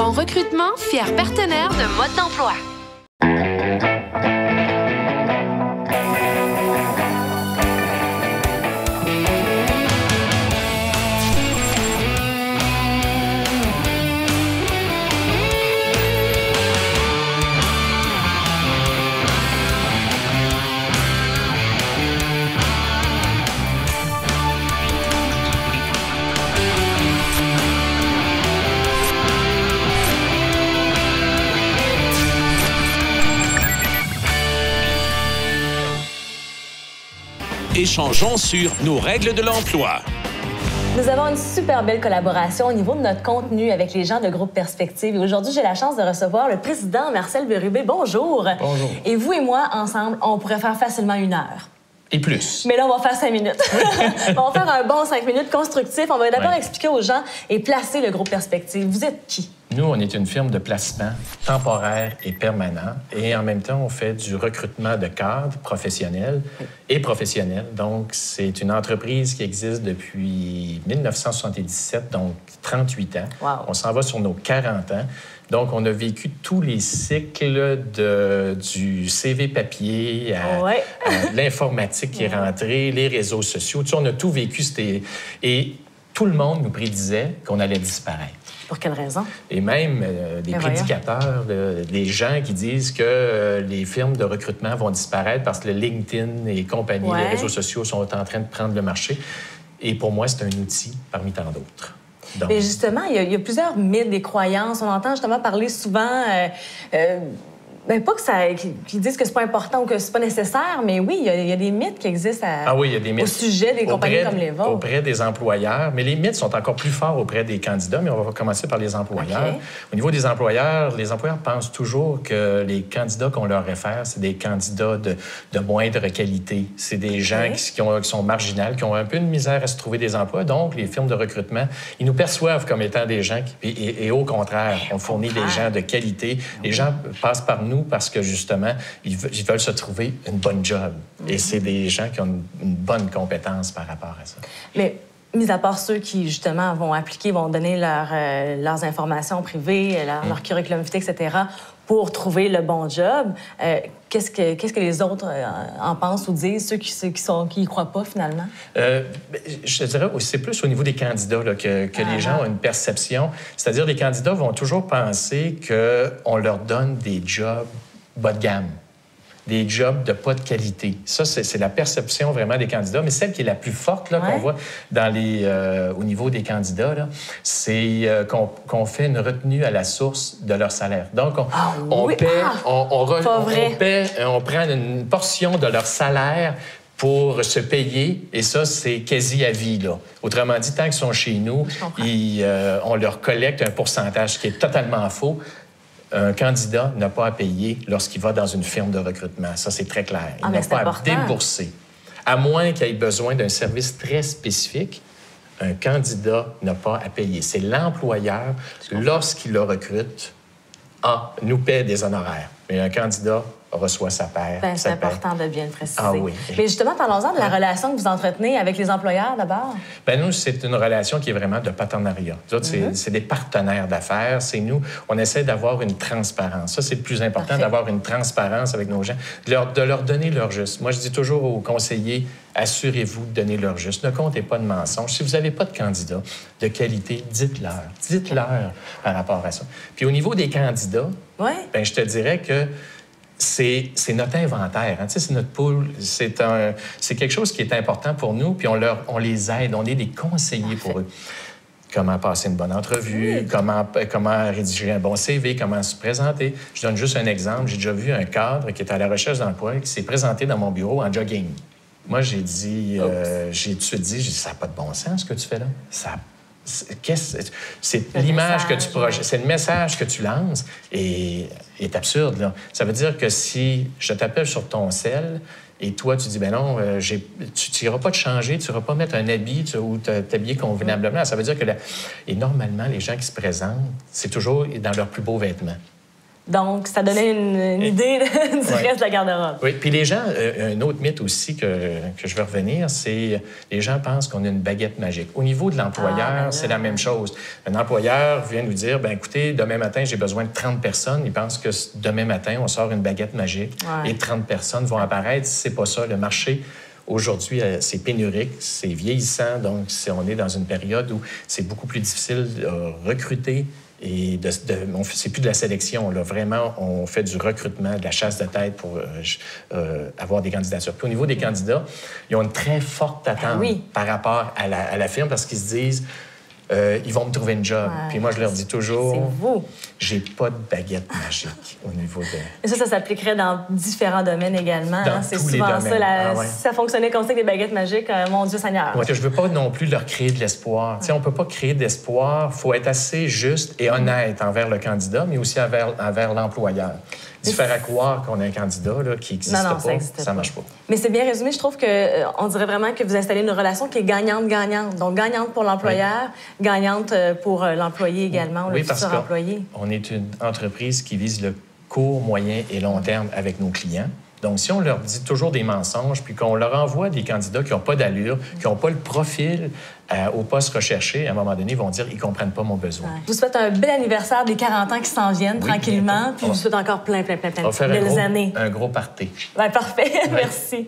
Bon recrutement, fier partenaire de Mode d'emploi. Échangeons sur nos règles de l'emploi. Nous avons une super belle collaboration au niveau de notre contenu avec les gens de Groupe Perspective. Et aujourd'hui, j'ai la chance de recevoir le président Marcel Bérubé. Bonjour. Bonjour. Et vous et moi, ensemble, on pourrait faire facilement 1 heure. Et plus. Mais là, on va faire 5 minutes. On va faire un bon 5 minutes constructif. On va d'abord expliquer aux gens et placer le Groupe Perspective. Vous êtes qui? Nous, on est une firme de placement temporaire et permanent. Et en même temps, on fait du recrutement de cadres professionnels et professionnels. Donc, c'est une entreprise qui existe depuis 1977, donc 38 ans. Wow. On s'en va sur nos 40 ans. Donc, on a vécu tous les cycles du CV papier à l'informatique qui est rentrée, les réseaux sociaux. Tu sais, on a tout vécu. Et tout le monde nous prédisait qu'on allait disparaître. Pour quelle raison? Et même des prédicateurs, des gens qui disent que les firmes de recrutement vont disparaître parce que le LinkedIn et compagnie, les réseaux sociaux sont en train de prendre le marché. Et pour moi, c'est un outil parmi tant d'autres. Donc... Mais justement, il y a plusieurs mythes, des croyances. On entend justement parler souvent... pas que ça, qu'ils disent que c'est pas important ou que c'est pas nécessaire, mais oui, il y a des mythes qui existent il y a des mythes au sujet des compagnies comme les vôtres. Auprès des employeurs, mais les mythes sont encore plus forts auprès des candidats, mais on va commencer par les employeurs. Okay. Au niveau des employeurs, les employeurs pensent toujours que les candidats qu'on leur réfère, c'est des candidats de moindre qualité. C'est des gens qui sont marginaux, qui ont un peu de misère à se trouver des emplois. Donc, les firmes de recrutement, ils nous perçoivent comme étant des gens et au contraire, on fournit des gens de qualité. Les gens passent par nous parce que, justement, ils veulent se trouver une bonne job. Et c'est des gens qui ont une bonne compétence par rapport à ça. Mais, mis à part ceux qui, justement, vont appliquer, vont donner leurs informations privées, leur curriculum vitae, etc., pour trouver le bon job, qu'est-ce que les autres en pensent ou disent, ceux qui y croient pas, finalement? Je dirais c'est plus au niveau des candidats là, que les gens ont une perception. C'est-à-dire les candidats vont toujours penser qu'on leur donne des jobs bas de gamme, des jobs de pas de qualité. Ça, c'est la perception vraiment des candidats. Mais celle qui est la plus forte là, qu'on voit au niveau des candidats, là, c'est qu'on fait une retenue à la source de leur salaire. Donc, on prend une portion de leur salaire pour se payer, et ça, c'est quasi à vie, là. Autrement dit, tant qu'ils sont chez nous, on leur collecte un pourcentage, ce qui est totalement faux. Un candidat n'a pas à payer lorsqu'il va dans une firme de recrutement. Ça, c'est très clair. Il n'a pas à débourser. À moins qu'il ait besoin d'un service très spécifique, un candidat n'a pas à payer. C'est l'employeur, lorsqu'il le recrute, nous paie des honoraires. Mais un candidat reçoit sa paie. C'est important de bien le préciser. Ah oui. Mais justement, parlons-en de la relation que vous entretenez avec les employeurs, d'abord. Nous, c'est une relation qui est vraiment de partenariat. C'est des partenaires d'affaires. C'est nous, on essaie d'avoir une transparence. Ça, c'est le plus important, d'avoir une transparence avec nos gens, de leur donner leur juste. Moi, je dis toujours aux conseillers, assurez-vous de donner leur juste. Ne comptez pas de mensonges. Si vous n'avez pas de candidat de qualité, dites-leur. Dites-leur par rapport à ça. Puis au niveau des candidats, je te dirais que c'est notre inventaire, hein? C'est notre pool. C'est quelque chose qui est important pour nous, puis on les aide, on est des conseillers pour eux. Comment passer une bonne entrevue, comment rédiger un bon CV, comment se présenter. Je donne juste un exemple. J'ai déjà vu un cadre qui est à la recherche d'emploi qui s'est présenté dans mon bureau en jogging. Moi, j'ai dit, ça n'a pas de bon sens ce que tu fais là. C'est l'image que tu projettes, c'est le message que tu lances et est absurde, là. Ça veut dire que si je t'appelle sur ton cell et toi, tu dis, ben non, tu n'iras pas te changer, tu n'iras pas mettre un habit ou t'habiller convenablement. Ça veut dire que et normalement, les gens qui se présentent, c'est toujours dans leurs plus beaux vêtements. Donc, ça donnait une idée du reste de la garde-robe. Oui, puis les gens, un autre mythe aussi que je veux revenir, c'est les gens pensent qu'on a une baguette magique. Au niveau de l'employeur, c'est la même chose. Un employeur vient nous dire, bien écoutez, demain matin, j'ai besoin de 30 personnes. Il pense que demain matin, on sort une baguette magique et 30 personnes vont apparaître. C'est pas ça. Le marché, aujourd'hui, c'est pénurique, c'est vieillissant. Donc, on est dans une période où c'est beaucoup plus difficile de recruter. Et c'est plus de la sélection, là. Vraiment, on fait du recrutement, de la chasse de tête pour avoir des candidatures. Puis au niveau des candidats, ils ont une très forte attente par rapport à la firme parce qu'ils se disent ils vont me trouver une job. Puis moi, je leur dis toujours, c'est vous. J'ai pas de baguette magique au niveau de... Et ça s'appliquerait dans différents domaines également. Dans c'est tous souvent les domaines. ça. Si ça fonctionnait comme ça avec des baguettes magiques, mon Dieu Seigneur. Ouais, je veux pas non plus leur créer de l'espoir. On peut pas créer d'espoir. Il faut être assez juste et honnête envers le candidat, mais aussi envers l'employeur. Faire à croire qu'on a un candidat là, qui n'existe pas, ça ne marche pas. Mais c'est bien résumé. Je trouve qu'on dirait vraiment que vous installez une relation qui est gagnante-gagnante. Donc, gagnante pour l'employeur, gagnante pour l'employé également, le futur employé. On est une entreprise qui vise le court, moyen et long terme avec nos clients. Donc, si on leur dit toujours des mensonges, puis qu'on leur envoie des candidats qui n'ont pas d'allure, qui n'ont pas le profil au poste recherché, à un moment donné, ils vont dire qu'ils ne comprennent pas mon besoin. Je vous souhaite un bel anniversaire des 40 ans qui s'en viennent tranquillement, puis je vous souhaite encore plein de belles années. Un gros party. Parfait. Merci.